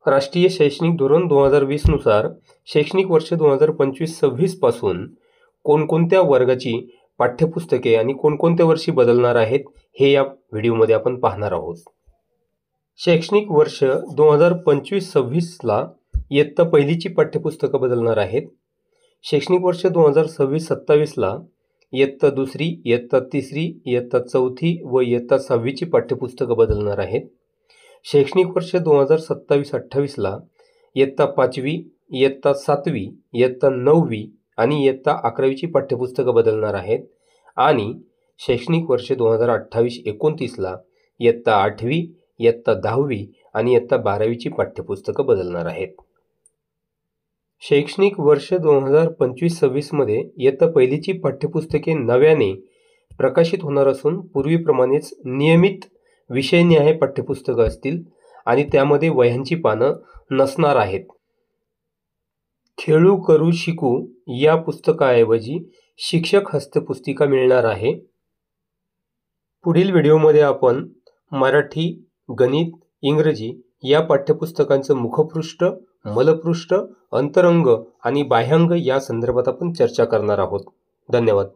राष्ट्रीय शैक्षणिक धोरण 2020 नुसार शैक्षणिक वर्ष 2025-26 पासून कोणकोणत्या वर्गाची पाठ्यपुस्तके आणि कोणकोणत्या वर्षी बदलणार आहेत हे या व्हिडिओमध्ये आपण पाहणार आहोत. शैक्षणिक वर्ष 2025-26 ला इयत्ता पहिलीची पाठ्यपुस्तकं बदलणार आहेत. शैक्षणिक वर्ष 2026-27 ला इयत्ता दुसरी, इयत्ता तिसरी, इयत्ता चौथी व इयत्ता 6वीची पाठ्यपुस्तकं बदलणार आहेत. शैक्षणिक वर्ष 2027-28 ला इयत्ता 5वी, इयत्ता 7वी, इयत्ता 9वी आणि इयत्ता 11वीची पाठ्यपुस्तकं बदलणार आहेत. आणि शैक्षणिक वर्ष 2028-29 ला इयत्ता 8वी, इयत्ता 10वी आणि इयत्ता 12वीची पाठ्यपुस्तकं बदलणार आहेत. शैक्षणिक वर्ष 2025-26 मध्ये इयत्ता पहिलीची पाठ्यपुस्तके नव्याने प्रकाशित होणार असून पूर्वीप्रमाणेच नियमित विषयनिहाय पाठ्यपुस्तकं असतील आणि त्यामध्ये वह्यांची पानं नसणार आहेत. खेळू करू शिकू या पुस्तकाऐवजी शिक्षक हस्तपुस्तिका मिळणार आहे. पुढील व्हिडिओमध्ये आपण मराठी, गणित, इंग्रजी या पाठ्यपुस्तकांचं मुखपृष्ठ, मलपृष्ठ, अंतरंग आणि बाह्यांग या संदर्भात आपण चर्चा करणार आहोत. धन्यवाद.